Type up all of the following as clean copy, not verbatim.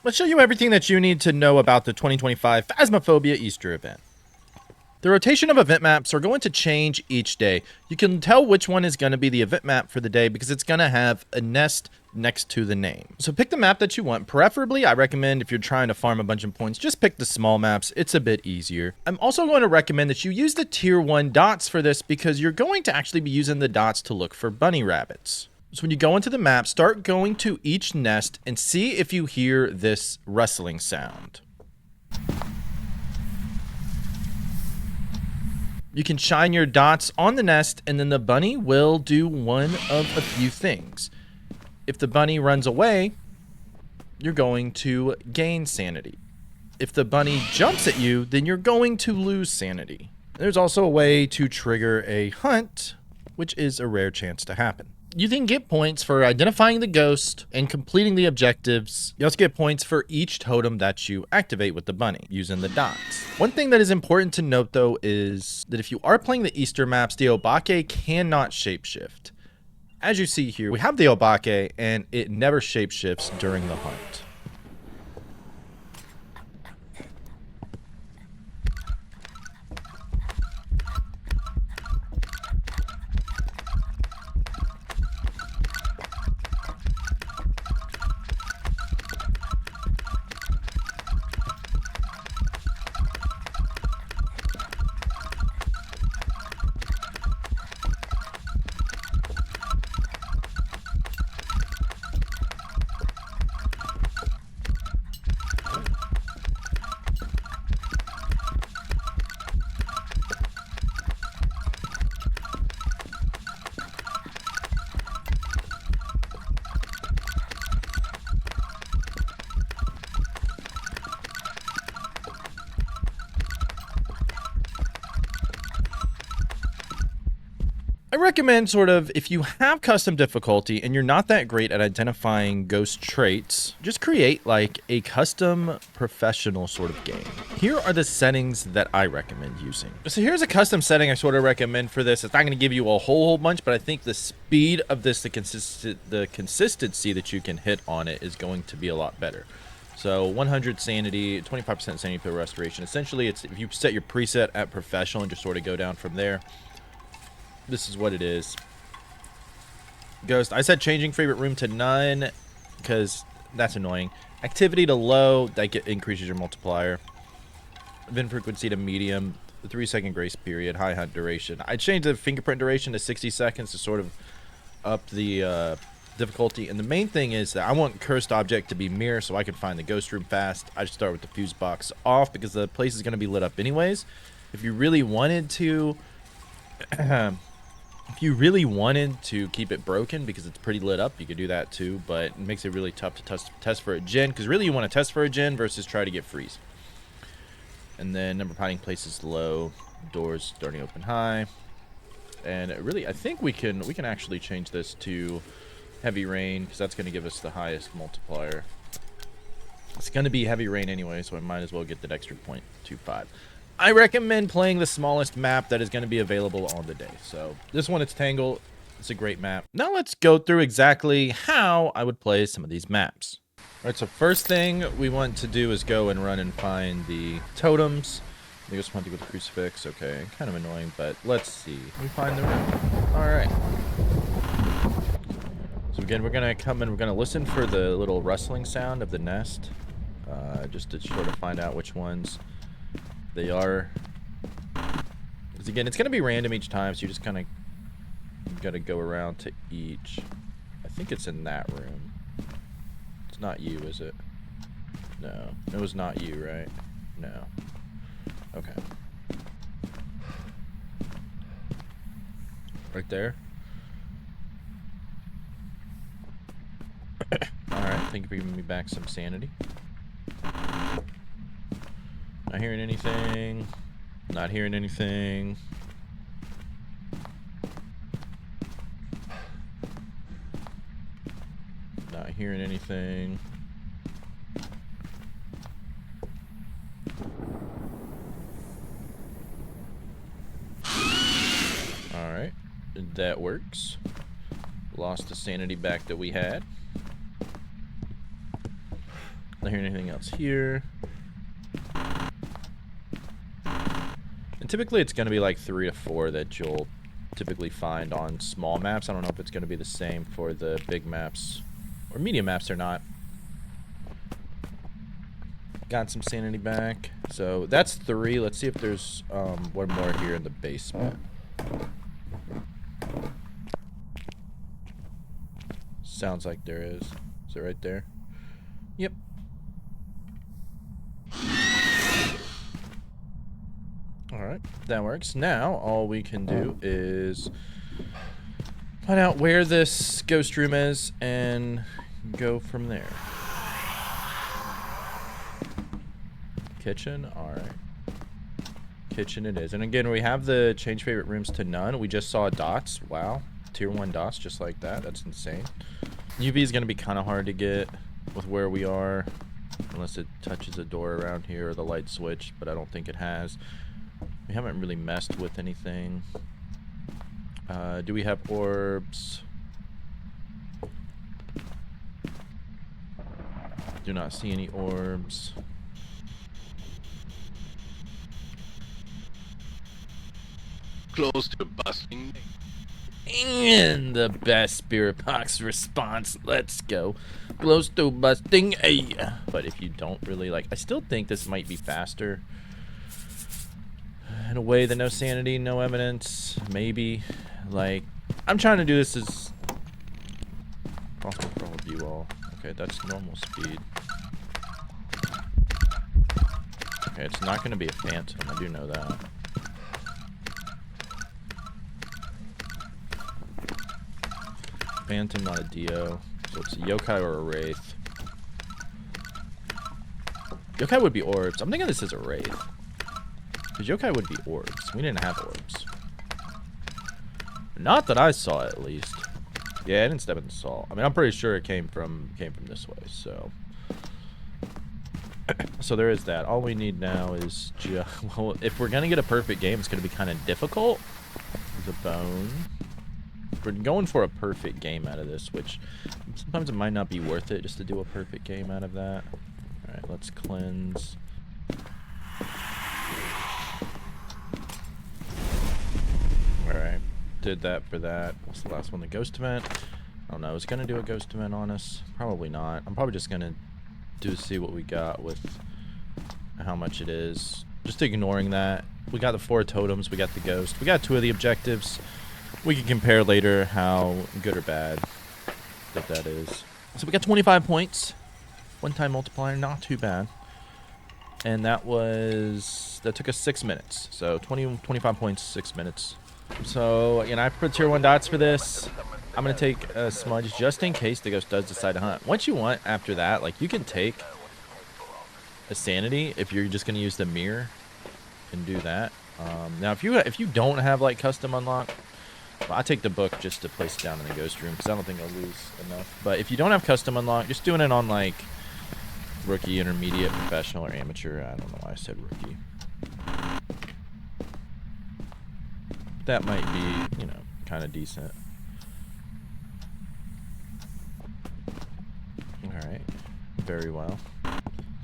Let's show you everything that you need to know about the 2025 Phasmophobia Easter Event. The rotation of event maps are going to change each day. You can tell which one is going to be the event map for the day because it's going to have a nest next to the name. So pick the map that you want. Preferably, I recommend if you're trying to farm a bunch of points, just pick the small maps. It's a bit easier. I'm also going to recommend that you use the tier 1 dots for this because you're going to actually be using the dots to look for bunny rabbits. So when you go into the map, start going to each nest and see if you hear this rustling sound. You can shine your dots on the nest and then the bunny will do one of a few things. If the bunny runs away, you're going to gain sanity. If the bunny jumps at you, then you're going to lose sanity. There's also a way to trigger a hunt, which is a rare chance to happen. You then get points for identifying the ghost and completing the objectives. You also get points for each totem that you activate with the bunny using the dots. One thing that is important to note though is that if you are playing the Easter maps, the Obake cannot shapeshift. As you see here, we have the Obake and it never shapeshifts during the hunt. I recommend sort of, if you have custom difficulty and you're not that great at identifying ghost traits, just create like a custom professional sort of game. Here are the settings that I recommend using. So here's a custom setting I sort of recommend for this. It's not going to give you a whole bunch, but I think the speed of this, the consistency that you can hit on it is going to be a lot better. So 100 sanity, 25% sanity per restoration. Essentially, it's if you set your preset at professional and just sort of go down from there. This is what it is. Ghost, I said changing favorite room to none because that's annoying. Activity to low, that increases your multiplier. Event frequency to medium. The 3-second grace period. High hunt duration. I changed the fingerprint duration to 60 seconds to sort of up the difficulty. And the main thing is that I want cursed object to be mirror so I can find the ghost room fast. I just start with the fuse box off because the place is going to be lit up anyways. If you really wanted to... If you really wanted to keep it broken because it's pretty lit up, you could do that too, but it makes it really tough to test for a gen, because really you want to test for a gen versus try to get freeze. And then number of hiding places low, doors starting open high. And really, I think we can actually change this to heavy rain, because that's going to give us the highest multiplier. It's going to be heavy rain anyway, so I might as well get that extra 0.25. I recommend playing the smallest map that is going to be available on the day. So this one, it's Tangle. It's a great map. Now let's go through exactly how I would play some of these maps. All right, so first thing we want to do is go and run and find the totems. I just want to go with the crucifix. Okay, kind of annoying, but let's see. We find the room. All right. So again, we're going to come and we're going to listen for the little rustling sound of the nest. Just to sort of find out which ones they are. Because again, it's going to be random each time, so you just kind of got to go around to each. I think it's in that room. It's not you, is it? No. It was not you, right? No. Okay. Right there. Alright, thank you for giving me back some sanity. Not hearing anything. Not hearing anything. Not hearing anything. Alright, that works. Lost the sanity back that we had. Not hearing anything else here. And typically it's going to be like 3 to 4 that you'll typically find on small maps. I don't know if it's going to be the same for the big maps or medium maps or not. Got some sanity back. So that's 3. Let's see if there's one more here in the basement. Sounds like there is. Is it right there? Yep. Alright, that works. Now, all we can do is find out where this ghost room is and go from there. Kitchen? Alright. Kitchen it is. And again, we have the change favorite rooms to none. We just saw dots. Wow. Tier 1 dots just like that. That's insane. UV is going to be kind of hard to get with where we are. Unless it touches a door around here or the light switch. But I don't think it has. We haven't really messed with anything. Do we have orbs? Do not see any orbs. Close to busting. And the best spirit box response. Let's go. Close to busting. Ay. But if you don't really like, I still think this might be faster. In a way that no sanity, no evidence, maybe. Like, I'm trying to do this as possible for all of you all. Okay, that's normal speed. Okay, it's not going to be a phantom. I do know that. Phantom, not a Dio. So it's a yokai or a wraith. Yokai would be orbs. I'm thinking this is a wraith. Because yokai would be orbs. We didn't have orbs. Not that I saw, at least. Yeah, I didn't step in the salt. I mean, I'm pretty sure it came from this way. So, so there is that. All we need now is well, if we're gonna get a perfect game, it's gonna be kind of difficult. There's a bone. We're going for a perfect game out of this, which sometimes it might not be worth it just to do a perfect game out of that. All right, let's cleanse. Alright, did that for that. What's the last one? The ghost event? I don't know. Is it going to do a ghost event on us? Probably not. I'm probably just going to see what we got with how much it is. Just ignoring that. We got the 4 totems. We got the ghost. We got 2 of the objectives. We can compare later how good or bad that is. So we got 25 points. One-time multiplier. Not too bad. And that took us 6 minutes. So 25 points, 6 minutes. So, you know, I put tier 1 dots for this. I'm going to take a smudge just in case the ghost does decide to hunt. What you want after that, like, you can take a sanity if you're just going to use the mirror and do that. Now, if you don't have, like, custom unlock, well, I take the book just to place it down in the ghost room because I don't think I'll lose enough. But if you don't have custom unlock, just doing it on, like, rookie, intermediate, professional, or amateur. I don't know why I said rookie. That might be, you know, kind of decent. Alright. Very well.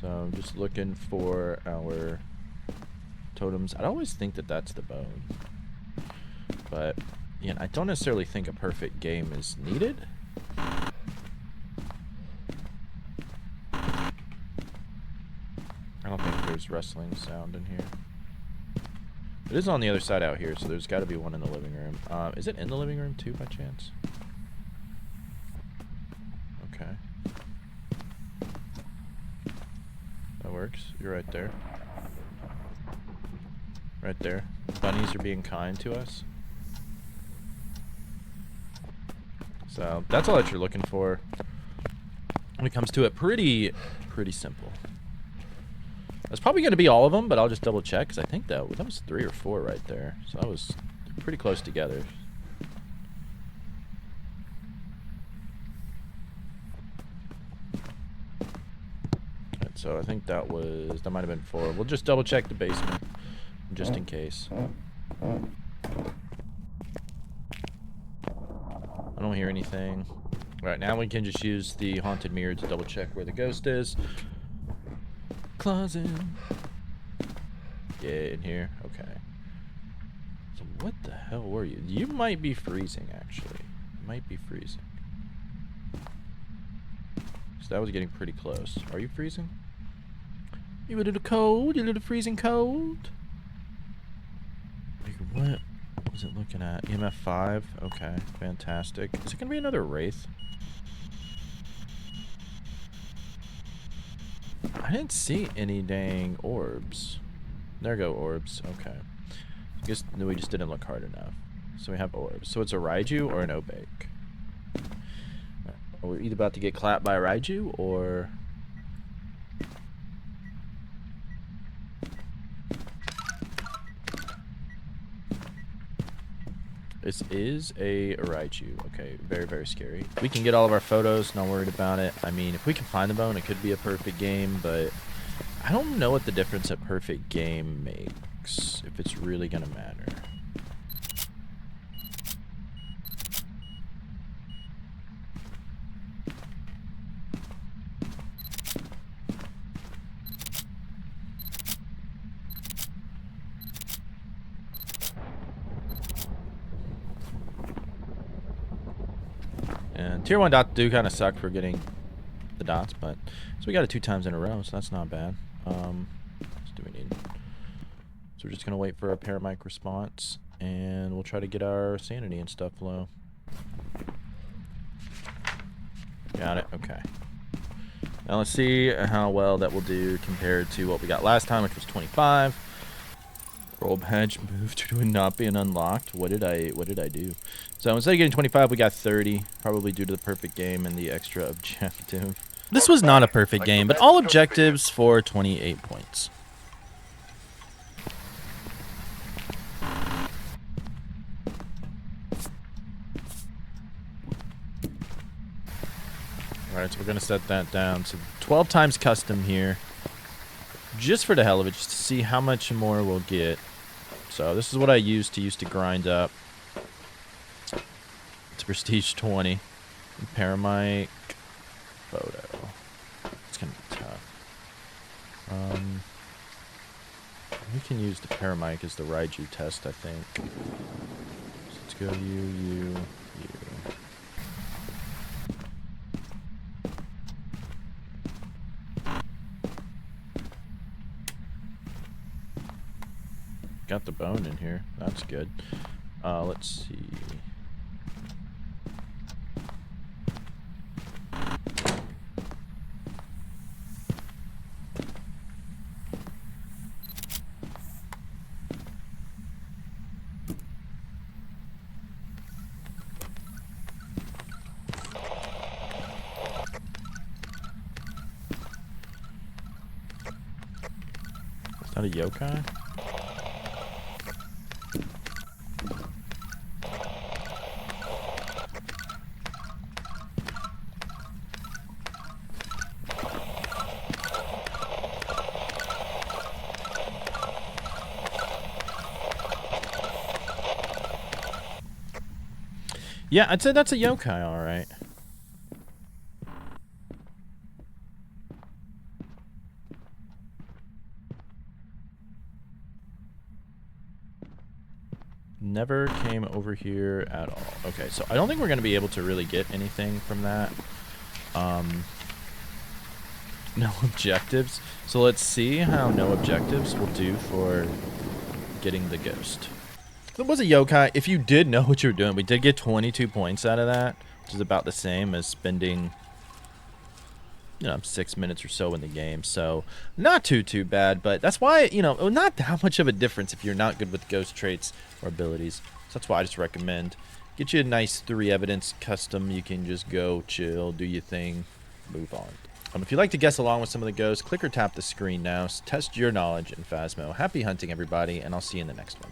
So I'm just looking for our totems. I always think that that's the bone. But, you know, I don't necessarily think a perfect game is needed. I don't think there's wrestling sound in here. It is on the other side out here, so there's got to be one in the living room. Is it in the living room too, by chance? Okay. That works. You're right there. Right there. Bunnies are being kind to us. So, that's all that you're looking for. When it comes to it, pretty simple. That's probably going to be all of them, but I'll just double check because I think that was 3 or 4 right there. So that was pretty close together. Right, so I think that might have been 4. We'll just double check the basement just in case. I don't hear anything. All right, now we can just use the haunted mirror to double check where the ghost is. closet. Get in here. Okay. So what the hell were you? You might be freezing, actually. You might be freezing. So that was getting pretty close. Are you freezing? You a little cold? You a little freezing cold? Like, what was it looking at? EMF 5? Okay, fantastic. Is it gonna be another Wraith? I didn't see any dang orbs. There go orbs. Okay. I guess we just didn't look hard enough. So we have orbs. So it's a Raiju or an Obake. We're either about to get clapped by a Raiju or... This is a Raiju. Okay, very, very scary. We can get all of our photos, not worried about it. I mean, if we can find the bone, it could be a perfect game, but I don't know what the difference a perfect game makes, if it's really gonna matter. And tier 1 dots do kind of suck for getting the dots, but so we got it 2 times in a row, so that's not bad. What do we need? So we're just gonna wait for our paramic response, and we'll try to get our sanity and stuff low. Got it. Okay. Now let's see how well that will do compared to what we got last time, which was 25. Roll badge moved to not being unlocked. What did I do? So instead of getting 25, we got 30, probably due to the perfect game and the extra objective. This was not a perfect game, but all objectives for 28 points. Alright, so we're going to set that down to 12 times custom here. Just for the hell of it, just to see how much more we'll get. So this is what I used to grind up to prestige 20. Paramic photo. It's gonna be tough. We can use the paramic as the Raiju test, I think. So let's go you. Got the bone in here. That's good. Let's see. Is that a yokai? Yeah, I'd say that's a yokai, alright. Never came over here at all. Okay, so I don't think we're going to be able to really get anything from that. No objectives. So let's see how no objectives will do for getting the ghost. It was a yokai. If you did know what you were doing, we did get 22 points out of that, which is about the same as spending, 6 minutes or so in the game. So not too bad, but that's why, not that much of a difference if you're not good with ghost traits or abilities. So that's why I just recommend get you a nice 3 evidence custom. You can just go chill, do your thing, move on. If you'd like to guess along with some of the ghosts, click or tap the screen now. Test your knowledge in Phasmo. Happy hunting, everybody, and I'll see you in the next one.